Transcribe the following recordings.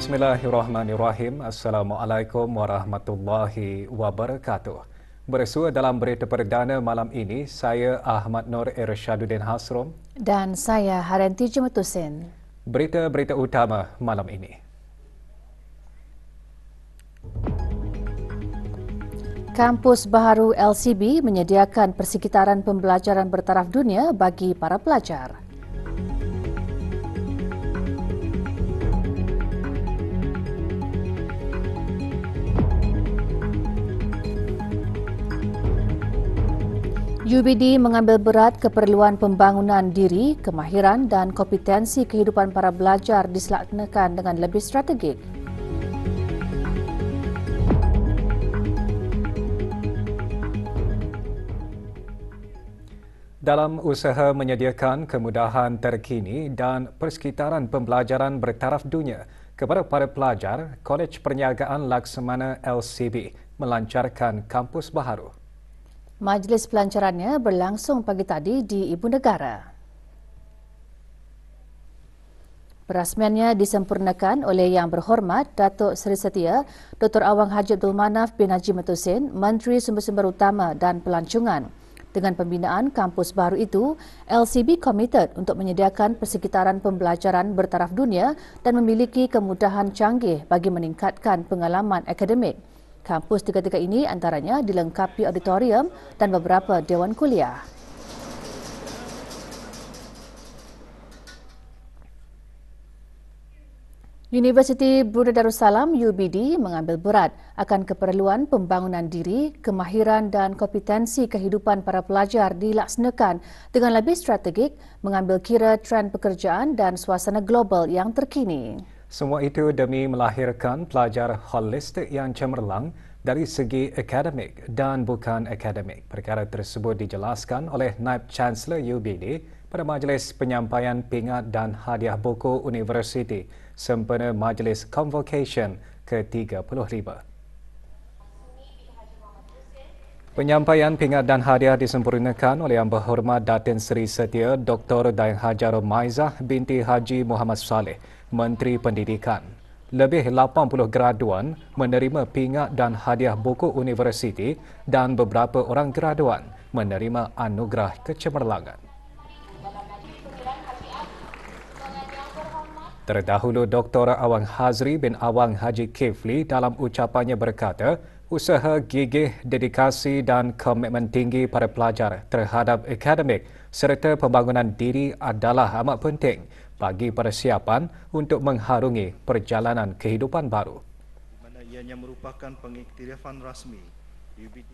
Bismillahirrahmanirrahim. Assalamualaikum warahmatullahi wabarakatuh. Bersua dalam berita perdana malam ini, saya Ahmad Nur Irsyaduddin Hasrom dan saya Harenti Jumetusin. Berita-berita utama malam ini. Kampus baharu LCB menyediakan persekitaran pembelajaran bertaraf dunia bagi para pelajar. UBD mengambil berat keperluan pembangunan diri, kemahiran dan kompetensi kehidupan para pelajar dilaksanakan dengan lebih strategik. Dalam usaha menyediakan kemudahan terkini dan persekitaran pembelajaran bertaraf dunia kepada para pelajar, Kolej Perniagaan Laksamana LCB melancarkan kampus baharu. Majlis pelancarannya berlangsung pagi tadi di Ibu Negara. Perasmiannya disempurnakan oleh Yang Berhormat Datuk Seri Setia Dr. Awang Haji Abdul Manaf bin Haji Metusin, Menteri Sumber-Sumber Utama dan Pelancongan. Dengan pembinaan kampus baru itu, LCB komited untuk menyediakan persekitaran pembelajaran bertaraf dunia dan memiliki kemudahan canggih bagi meningkatkan pengalaman akademik. Kampus tiga-tiga ini antaranya dilengkapi auditorium dan beberapa dewan kuliah. Universiti Brunei Darussalam UBD mengambil berat akan keperluan pembangunan diri, kemahiran dan kompetensi kehidupan para pelajar dilaksanakan dengan lebih strategik mengambil kira trend pekerjaan dan suasana global yang terkini. Semua itu demi melahirkan pelajar holistik yang cemerlang dari segi akademik dan bukan akademik. Perkara tersebut dijelaskan oleh Naib Chancellor UBD pada majlis penyampaian pingat dan hadiah buku universiti sempena majlis Convocation ke-35. Penyampaian pingat dan hadiah disempurnakan oleh Yang Berhormat Datin Seri Setia Dr. Daeng Hajar Maizah binti Haji Muhammad Saleh, Menteri Pendidikan. Lebih 80 graduan menerima pingat dan hadiah buku universiti dan beberapa orang graduan menerima anugerah kecemerlangan. Terdahulu Dr. Awang Hazri bin Awang Haji Kifli dalam ucapannya berkata, usaha gigih, dedikasi dan komitmen tinggi para pelajar terhadap akademik serta pembangunan diri adalah amat penting bagi persiapan untuk mengharungi perjalanan kehidupan baru. Di mana ianya merupakan pengiktirafan rasmi UBD.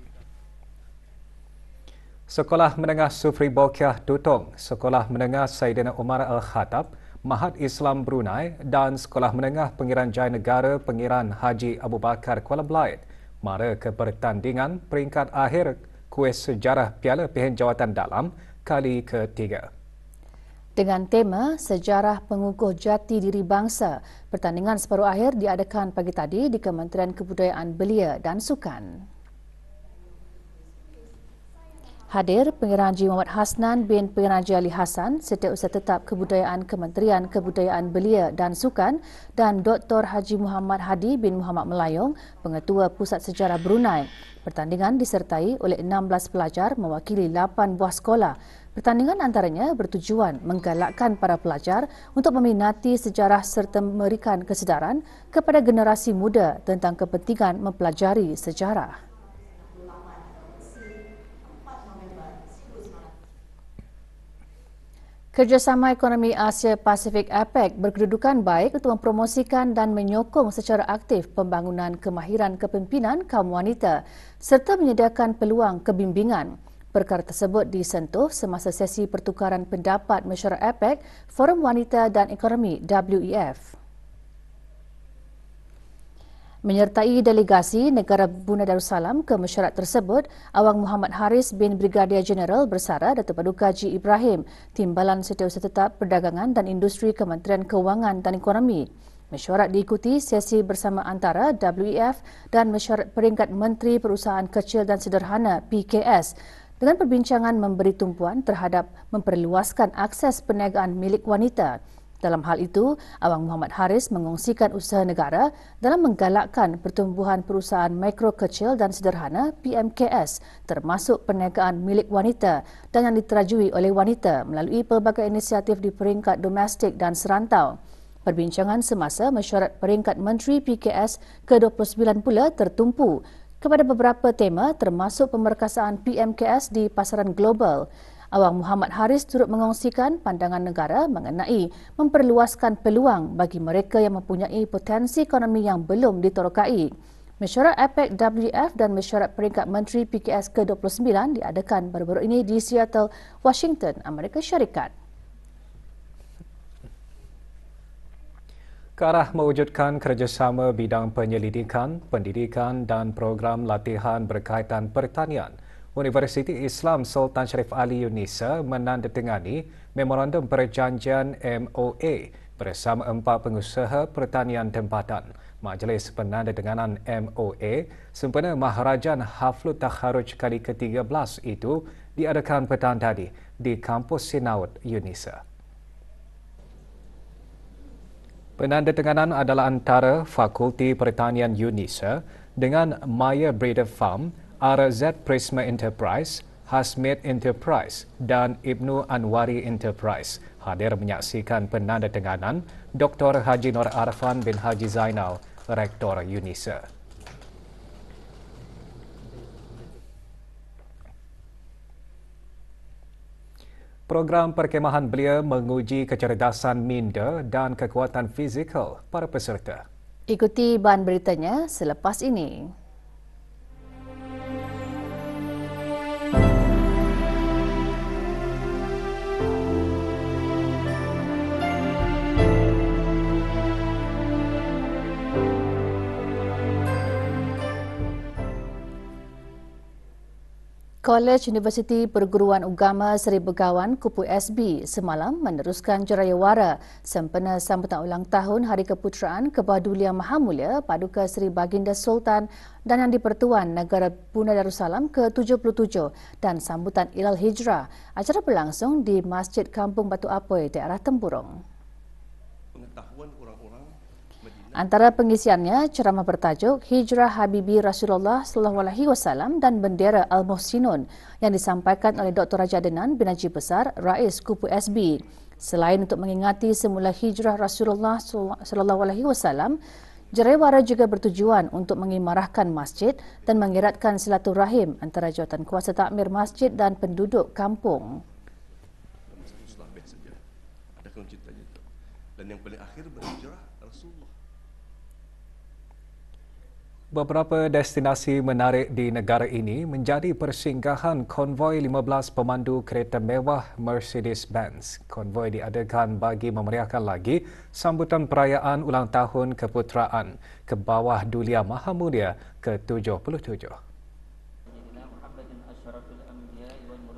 Sekolah Menengah Sufri Bokiah Dutong, Sekolah Menengah Saidina Umar Al-Khattab, Mahat Islam Brunei dan Sekolah Menengah Pengiran Jaya Negara Pengiran Haji Abu Bakar Kuala Belait mara ke pertandingan peringkat akhir kuis sejarah Piala Pehen Jawatan Dalam kali ketiga. Dengan tema Sejarah Pengukuh Jati Diri Bangsa, pertandingan separuh akhir diadakan pagi tadi di Kementerian Kebudayaan Belia dan Sukan. Hadir Pengiran Haji Muhammad Hasnan bin Pengiran Haji Ali Hassan, Setiausaha Tetap Kebudayaan Kementerian Kebudayaan Belia dan Sukan dan Dr. Haji Muhammad Hadi bin Muhammad Melayong, Pengetua Pusat Sejarah Brunei. Pertandingan disertai oleh 16 pelajar mewakili 8 buah sekolah. Pertandingan antaranya bertujuan menggalakkan para pelajar untuk meminati sejarah serta memberikan kesedaran kepada generasi muda tentang kepentingan mempelajari sejarah. Kerjasama Ekonomi Asia Pasifik APEC berkedudukan baik untuk mempromosikan dan menyokong secara aktif pembangunan kemahiran kepimpinan kaum wanita serta menyediakan peluang kebimbingan. Perkara tersebut disentuh semasa sesi pertukaran pendapat mesyuarat APEC, Forum Wanita dan Ekonomi WEF. Menyertai delegasi negara Brunei Darussalam ke mesyuarat tersebut, Awang Muhammad Haris bin Brigadier Jeneral bersara Datuk Paduka Haji Ibrahim, Timbalan Setiausaha Tetap Perdagangan dan Industri Kementerian Kewangan dan Ekonomi. Mesyuarat diikuti sesi bersama antara WEF dan Mesyuarat Peringkat Menteri Perusahaan Kecil dan Sederhana PKS dengan perbincangan memberi tumpuan terhadap memperluaskan akses perniagaan milik wanita. Dalam hal itu, Awang Muhammad Haris mengongsikan usaha negara dalam menggalakkan pertumbuhan perusahaan mikro kecil dan sederhana PMKS termasuk perniagaan milik wanita dan yang diterajui oleh wanita melalui pelbagai inisiatif di peringkat domestik dan serantau. Perbincangan semasa mesyuarat peringkat Menteri PKS ke-29 pula tertumpu kepada beberapa tema termasuk pemerkasaan PMKS di pasaran global. Awang Muhammad Haris turut mengongsikan pandangan negara mengenai memperluaskan peluang bagi mereka yang mempunyai potensi ekonomi yang belum ditorokai. Mesyuarat APEC WF dan Mesyuarat Peringkat Menteri PKS ke-29 diadakan baru-baru ini di Seattle, Washington, Amerika Syarikat. Ke arah mewujudkan kerjasama bidang penyelidikan, pendidikan dan program latihan berkaitan pertanian, Universiti Islam Sultan Sharif Ali UNISA menandatangani Memorandum Perjanjian MOA bersama 4 pengusaha pertanian tempatan. Majlis penandatanganan MOA sempena Maharajan Haflul Takharuj kali ke-13 itu diadakan petang tadi di Kampus Sinaud UNISA. Penandatanganan adalah antara Fakulti Pertanian UNISA dengan Maya Breeder Farm, RZ Prisma Enterprise, Hasmid Enterprise dan Ibnu Anwari Enterprise. Hadir menyaksikan penandatanganan Dr. Haji Nur Arfan bin Haji Zainal, Rektor UNISA. Program perkemahan belia menguji kecerdasan minda dan kekuatan fizikal para peserta. Ikuti bahan beritanya selepas ini. Kolej Universiti Perguruan Agama Seri Begawan Kupu SB semalam meneruskan jerayawara sempena sambutan ulang tahun Hari Keputeraan Kebahadulian Mahamulia Paduka Seri Baginda Sultan dan Yang di-Pertuan Negara Brunei Darussalam ke-77 dan sambutan Ilal Hijrah. Acara berlangsung di Masjid Kampung Batu Apoi, daerah Tempurung. Antara pengisiannya, ceramah bertajuk Hijrah Habibi Rasulullah SAW dan Bendera Al-Muhsinun yang disampaikan oleh Dr. Raja Adenan bin Haji Besar, Rais Kupu SB. Selain untuk mengingati semula hijrah Rasulullah SAW, jerayawara juga bertujuan untuk mengimarahkan masjid dan mengeratkan silaturahim antara jawatan kuasa takmir masjid dan penduduk kampung. Dan yang paling akhir berhijrah Rasulullah. Beberapa destinasi menarik di negara ini menjadi persinggahan konvoi 15 pemandu kereta mewah Mercedes-Benz. Konvoi diadakan bagi memeriahkan lagi sambutan perayaan ulang tahun keputeraan ke bawah Dulia Mahamulia ke-77.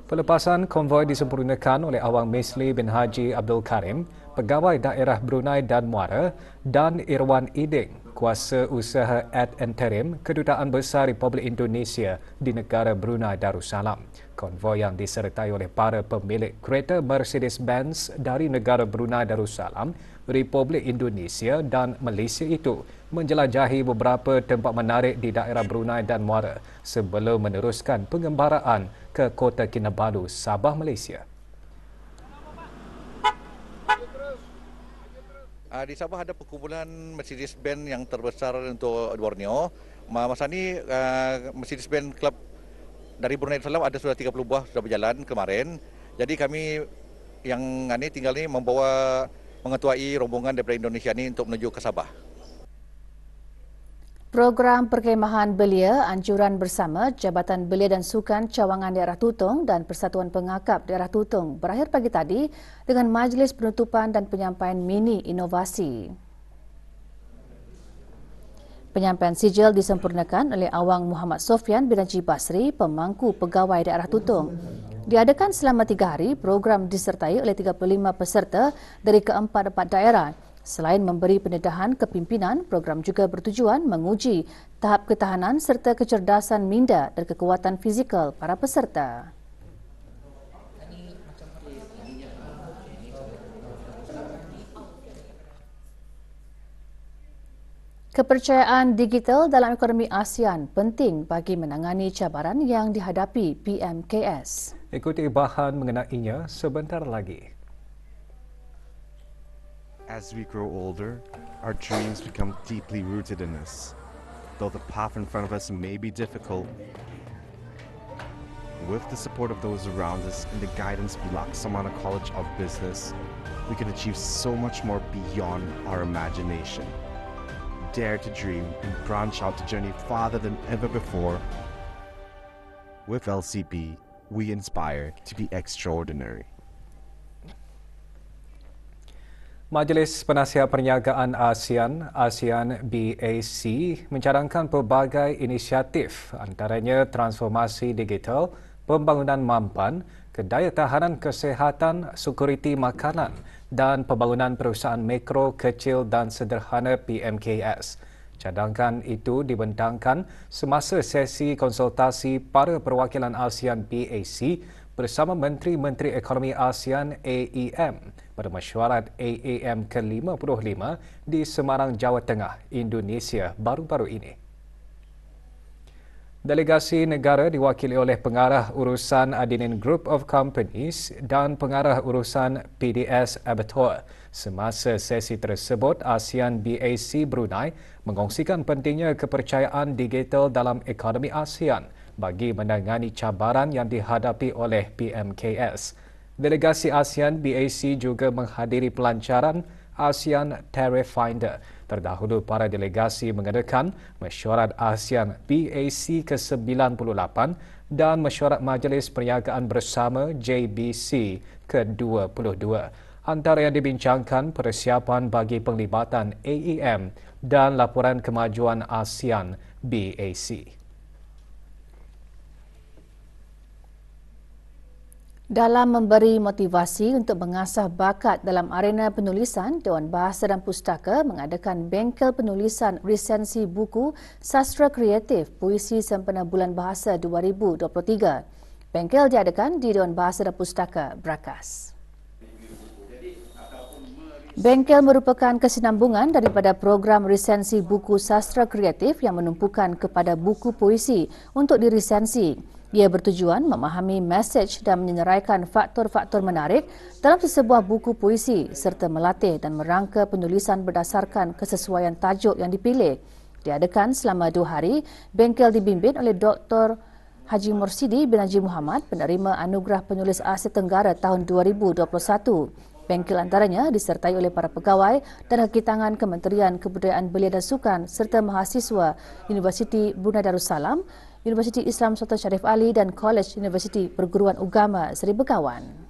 Pelepasan konvoi disempurnakan oleh Awang Misli bin Haji Abdul Karim, Pegawai Daerah Brunei dan Muara, dan Irwan Iding, Kuasa Usaha ad interim Kedutaan Besar Republik Indonesia di negara Brunei Darussalam. Konvoi yang disertai oleh para pemilik kereta Mercedes-Benz dari negara Brunei Darussalam, Republik Indonesia dan Malaysia itu menjelajahi beberapa tempat menarik di daerah Brunei dan Muara sebelum meneruskan pengembaraan ke Kota Kinabalu, Sabah, Malaysia. Di Sabah ada perkumpulan Mercedes-Benz yang terbesar untuk Borneo. Masa ini Mercedes-Benz Club dari Brunei Darussalam ada sudah 30 buah sudah berjalan kemarin. Jadi kami yang tinggal ni mengetuai rombongan daripada Indonesia ni untuk menuju ke Sabah. Program perkemahan belia anjuran bersama Jabatan Belia dan Sukan Cawangan Daerah Tutong dan Persatuan Pengakap Daerah Tutong berakhir pagi tadi dengan majlis penutupan dan penyampaian mini inovasi. Penyampaian sijil disempurnakan oleh Awang Muhammad Sofyan bin Haji Basri, pemangku pegawai daerah Tutung. Diadakan selama 3 hari, program disertai oleh 35 peserta dari ke-4 daerah. Selain memberi pendedahan kepimpinan, program juga bertujuan menguji tahap ketahanan serta kecerdasan minda dan kekuatan fizikal para peserta. Kepercayaan digital dalam ekonomi ASEAN penting bagi menangani cabaran yang dihadapi PMKS. Ikuti bahan mengenainya sebentar lagi. As we grow older, our dreams become deeply rooted in us. Though the path in front of us may be difficult, with the support of those around us and the guidance of Laksamana College of Business, we can achieve so much more beyond our imagination. Dare to dream and branch out to journey farther than ever before. With LCP, we inspire to be extraordinary. Majlis Penasihat Perniagaan ASEAN, ASEAN BAC, mencadangkan pelbagai inisiatif antaranya transformasi digital, pembangunan mampan, kedayatahanan kesihatan, sekuriti makanan dan pembangunan perusahaan mikro, kecil dan sederhana PMKS. Cadangkan itu dibentangkan semasa sesi konsultasi para perwakilan ASEAN BAC bersama Menteri-Menteri Ekonomi ASEAN AEM pada mesyuarat AAM ke-55 di Semarang, Jawa Tengah, Indonesia baru-baru ini. Delegasi negara diwakili oleh Pengarah Urusan Adenin Group of Companies dan Pengarah Urusan PDS Abattoir. Semasa sesi tersebut, ASEAN BAC Brunei mengongsikan pentingnya kepercayaan digital dalam ekonomi ASEAN bagi menangani cabaran yang dihadapi oleh PMKS. Delegasi ASEAN BAC juga menghadiri pelancaran ASEAN Tariff Finder. Terdahulu, para delegasi mengadakan mesyuarat ASEAN BAC ke-98 dan mesyuarat Majlis Perniagaan Bersama JBC ke-22. Antara yang dibincangkan persiapan bagi penglibatan AEM dan laporan kemajuan ASEAN BAC. Dalam memberi motivasi untuk mengasah bakat dalam arena penulisan, Dewan Bahasa dan Pustaka mengadakan bengkel penulisan resensi buku Sastra Kreatif Puisi Sempena Bulan Bahasa 2023. Bengkel diadakan di Dewan Bahasa dan Pustaka, Brakas. Bengkel merupakan kesinambungan daripada program resensi buku sastra kreatif yang menumpukan kepada buku puisi untuk diresensi. Ia bertujuan memahami mesej dan menyeraikan faktor-faktor menarik dalam sesebuah buku puisi serta melatih dan merangka penulisan berdasarkan kesesuaian tajuk yang dipilih. Diadakan selama 2 hari, bengkel dibimbing oleh Dr. Haji Mursidi bin Haji Muhammad, penerima Anugerah Penulis Asia Tenggara tahun 2021. Bengkel antaranya disertai oleh para pegawai dan kaki tangan Kementerian Kebudayaan Belia dan Sukan serta mahasiswa Universiti Brunei Darussalam, Universiti Islam Sultan Syarif Ali dan Kolej Universiti Perguruan Agama Seri Begawan.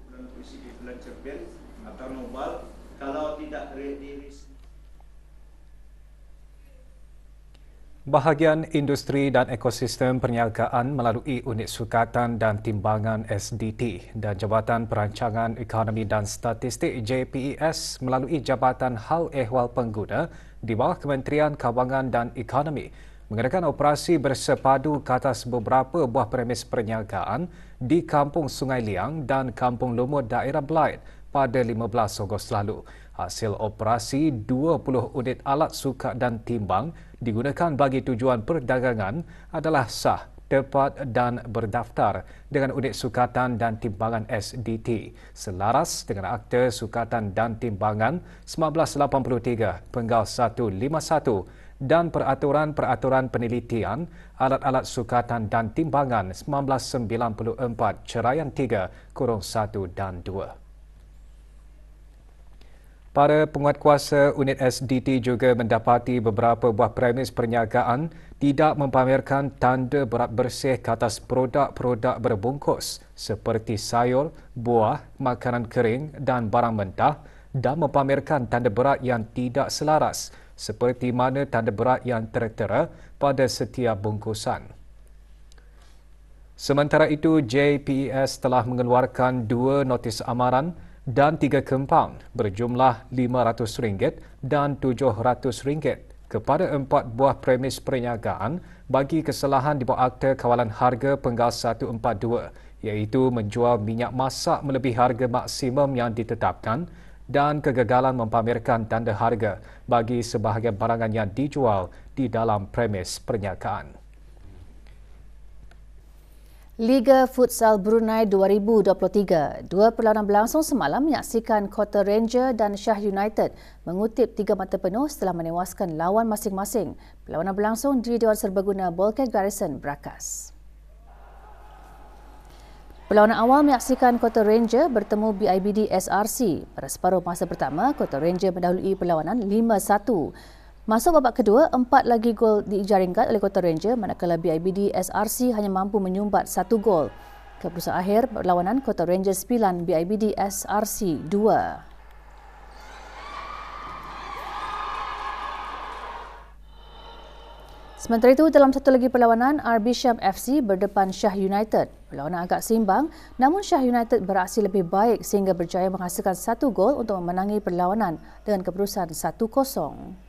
Bahagian industri dan ekosistem perniagaan melalui Unit Sukatan dan Timbangan SDT dan Jabatan Perancangan Ekonomi dan Statistik JPES melalui Jabatan Hal Ehwal Pengguna di bawah Kementerian Kewangan dan Ekonomi mengadakan operasi bersepadu ke atas beberapa buah premis perniagaan di Kampung Sungai Liang dan Kampung Lumut daerah Belait pada 15 Ogos lalu. Hasil operasi 20 unit alat sukat dan timbang digunakan bagi tujuan perdagangan adalah sah, tepat dan berdaftar dengan Unit Sukatan dan Timbangan SDT selaras dengan Akta Sukatan dan Timbangan 1983 Penggal 151 dan Peraturan-Peraturan Penelitian Alat-alat Sukatan dan Timbangan 1994 Ceraian 3-1 dan 2. Para penguatkuasa unit SDT juga mendapati beberapa buah premis perniagaan tidak mempamerkan tanda berat bersih ke atas produk-produk berbungkus seperti sayur, buah, makanan kering dan barang mentah dan mempamerkan tanda berat yang tidak selaras seperti mana tanda berat yang tertera pada setiap bungkusan. Sementara itu, JPES telah mengeluarkan 2 notis amaran dan 3 kompaun berjumlah RM500 dan RM700 kepada 4 buah premis perniagaan bagi kesalahan di bawah Akta Kawalan Harga Penggal 142, iaitu menjual minyak masak melebihi harga maksimum yang ditetapkan dan kegagalan mempamerkan tanda harga bagi sebahagian barangan yang dijual di dalam premis perniagaan. Liga Futsal Brunei 2023. 2 perlawanan berlangsung semalam menyaksikan Kota Ranger dan Shah United mengutip 3 mata penuh setelah menewaskan lawan masing-masing. Perlawanan berlangsung di Dewan Serbaguna Bolkek Garrison, Brakas. Perlawanan awal menyaksikan Kota Ranger bertemu BIBD SRC. Pada separuh masa pertama, Kota Ranger mendahului perlawanan 5-1. Masuk babak kedua, 4 lagi gol dijaringkan oleh Kota Ranger manakala BIBD SRC hanya mampu menyumbat 1 gol. Keputusan akhir perlawanan Kota Ranger 9, BIBD SRC 2. Sementara itu, dalam satu lagi perlawanan, RB Sham FC berdepan Shah United. Perlawanan agak seimbang, namun Shah United beraksi lebih baik sehingga berjaya menghasilkan 1 gol untuk memenangi perlawanan dengan keputusan 1-0.